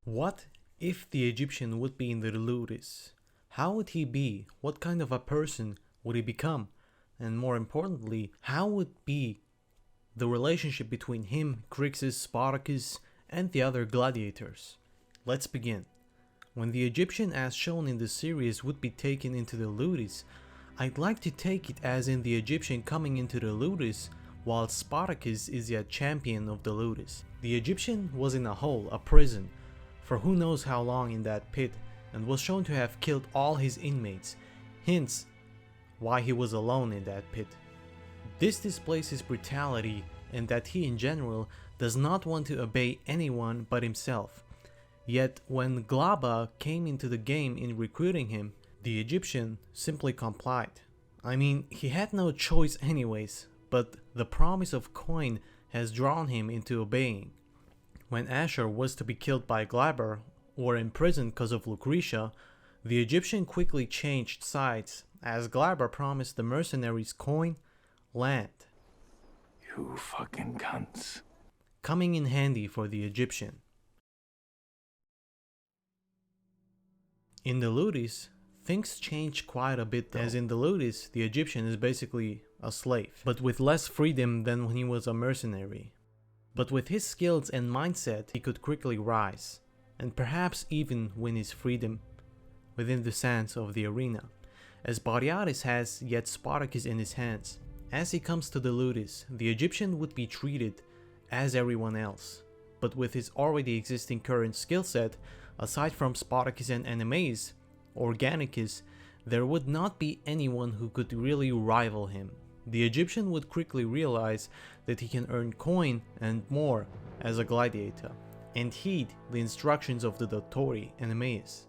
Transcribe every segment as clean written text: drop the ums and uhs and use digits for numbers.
What if the Egyptian would be in the Ludus? How would he be? What kind of a person would he become? And more importantly, how would be the relationship between him, Crixus, Spartacus, and the other gladiators? Let's begin. When the Egyptian as shown in the series would be taken into the Ludus, I'd like to take it as in the Egyptian coming into the Ludus, while Spartacus is the champion of the Ludus. The Egyptian was in a hole, a prison, for who knows how long in that pit, and was shown to have killed all his inmates, hence why he was alone in that pit. This displays his brutality and that he in general does not want to obey anyone but himself. Yet when Glaba came into the game in recruiting him, the Egyptian simply complied. I mean, he had no choice anyways, but the promise of coin has drawn him into obeying. When Ashur was to be killed by Glaber or imprisoned because of Lucretia, the Egyptian quickly changed sides as Glaber promised the mercenaries coin, land. You fucking cunts. Coming in handy for the Egyptian. In the Ludus, things change quite a bit though. As in the Ludus, the Egyptian is basically a slave, but with less freedom than when he was a mercenary. But with his skills and mindset, he could quickly rise, and perhaps even win his freedom within the sands of the arena, as Borealis has yet Spartacus in his hands. As he comes to the Ludus, the Egyptian would be treated as everyone else, but with his already existing current skill set, aside from Spartacus and Enemies, or Gannicus, there would not be anyone who could really rival him. The Egyptian would quickly realize that he can earn coin and more as a gladiator, and heed the instructions of the doctore and Enemies.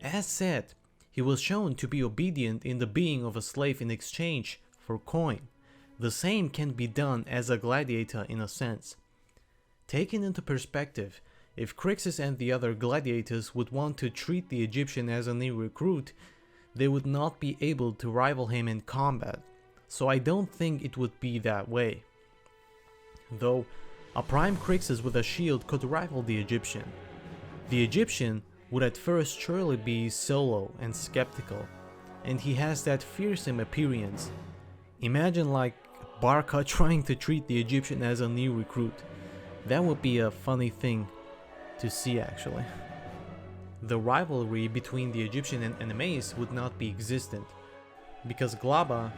As said, he was shown to be obedient in the being of a slave in exchange for coin. The same can be done as a gladiator in a sense. Taken into perspective, if Crixus and the other gladiators would want to treat the Egyptian as a new recruit, they would not be able to rival him in combat, so I don't think it would be that way. Though, a prime Crixus with a shield could rival the Egyptian. The Egyptian would at first surely be solo and skeptical, and he has that fearsome appearance. Imagine like Barca trying to treat the Egyptian as a new recruit. That would be a funny thing to see actually. The rivalry between the Egyptian and Enemies would not be existent, because Glaba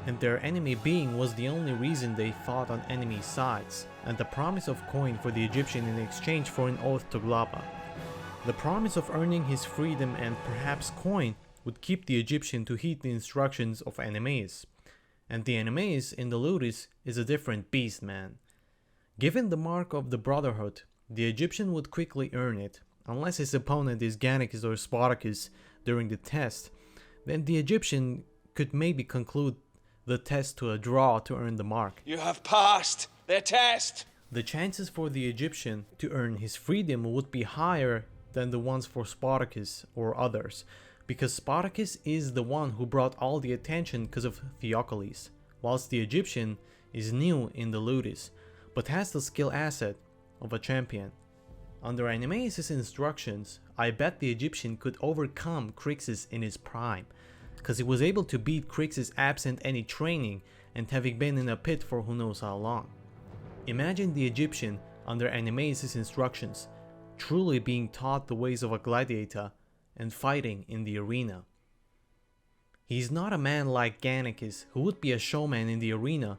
and their enemy being was the only reason they fought on enemy sides, and the promise of coin for the Egyptian in exchange for an oath to Glaba. The promise of earning his freedom and perhaps coin would keep the Egyptian to heed the instructions of Enemies, and the Enemies in the Ludus is a different beast, man. Given the mark of the Brotherhood, the Egyptian would quickly earn it, unless his opponent is Gannicus or Spartacus during the test, then the Egyptian could maybe conclude the test to a draw to earn the mark. You have passed the test! The chances for the Egyptian to earn his freedom would be higher than the ones for Spartacus or others, because Spartacus is the one who brought all the attention because of Theocles, whilst the Egyptian is new in the Ludus, but has the skill asset of a champion. Under Enemies' instructions, I bet the Egyptian could overcome Crixus in his prime, because he was able to beat Crixus absent any training and having been in a pit for who knows how long. Imagine the Egyptian under Enemies' instructions, truly being taught the ways of a gladiator and fighting in the arena. He is not a man like Gannicus, who would be a showman in the arena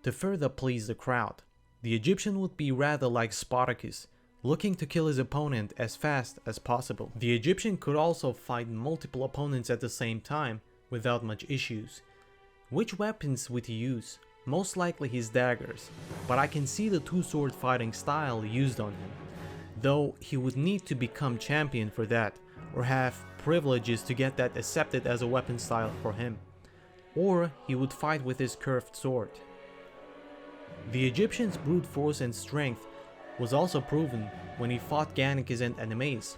to further please the crowd. The Egyptian would be rather like Spartacus, looking to kill his opponent as fast as possible. The Egyptian could also fight multiple opponents at the same time without much issues. Which weapons would he use? Most likely his daggers, but I can see the two-sword fighting style used on him, though he would need to become champion for that, or have privileges to get that accepted as a weapon style for him, or he would fight with his curved sword. The Egyptian's brute force and strength was also proven when he fought Gannicus and Enemies,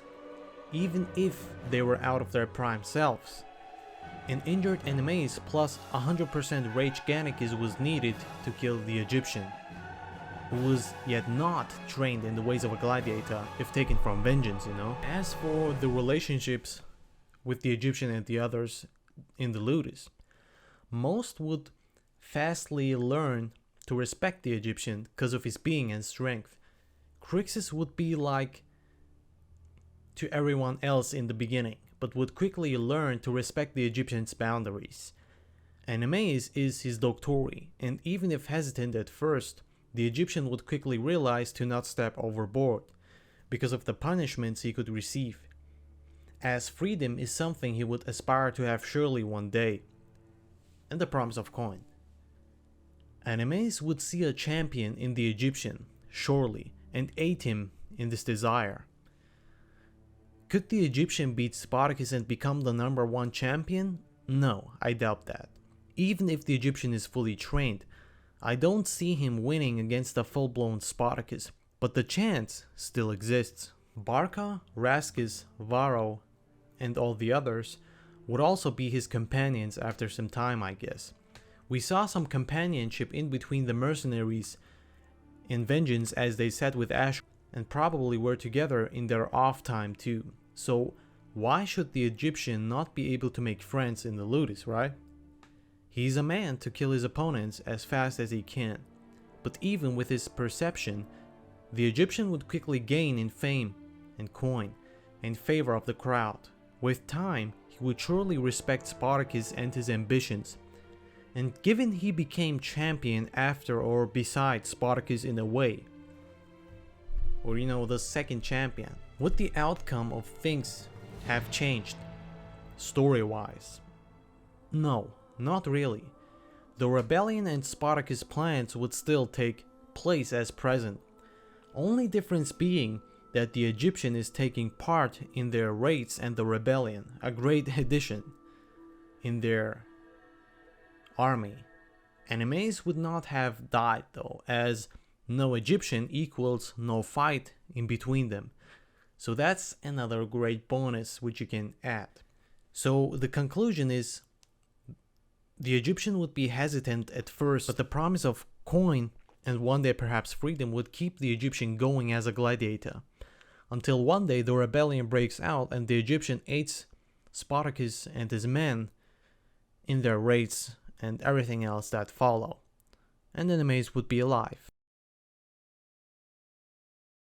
even if they were out of their prime selves. An injured Enemies plus 100% rage Gannicus was needed to kill the Egyptian. who was yet not trained in the ways of a gladiator if taken from vengeance, you know. As for the relationships with the Egyptian and the others in the Ludus, most would fastly learn to respect the Egyptian because of his being and strength. Crixus would be like to everyone else in the beginning, but would quickly learn to respect the Egyptian's boundaries. Animes is his doctore, and even if hesitant at first, the Egyptian would quickly realize to not step overboard, because of the punishments he could receive, as freedom is something he would aspire to have surely one day, and the promise of coin. Animes would see a champion in the Egyptian, surely, and aid him in this desire. Could the Egyptian beat Spartacus and become the #1 champion? No, I doubt that. Even if the Egyptian is fully trained, I don't see him winning against a full-blown Spartacus, but the chance still exists. Barca, Rascus, Varro, and all the others would also be his companions after some time, I guess. We saw some companionship in between the mercenaries in Vengeance as they sat with Ash and probably were together in their off time too. So why should the Egyptian not be able to make friends in the Ludus, right? He's a man to kill his opponents as fast as he can. But even with his perception, the Egyptian would quickly gain in fame and coin in favor of the crowd. With time, he would surely respect Spartacus and his ambitions. And given he became champion after or beside Spartacus in a way, or the second champion, would the outcome of things have changed story-wise? No, not really. The rebellion and Spartacus' plans would still take place as present, only difference being that the Egyptian is taking part in their raids and the rebellion, a great addition in their army. Animes would not have died though, as no Egyptian equals no fight in between them. So that's another great bonus which you can add. So the conclusion is the Egyptian would be hesitant at first, but the promise of coin and one day perhaps freedom would keep the Egyptian going as a gladiator. Until one day the rebellion breaks out and the Egyptian aids Spartacus and his men in their raids and everything else that follow. And Animes would be alive.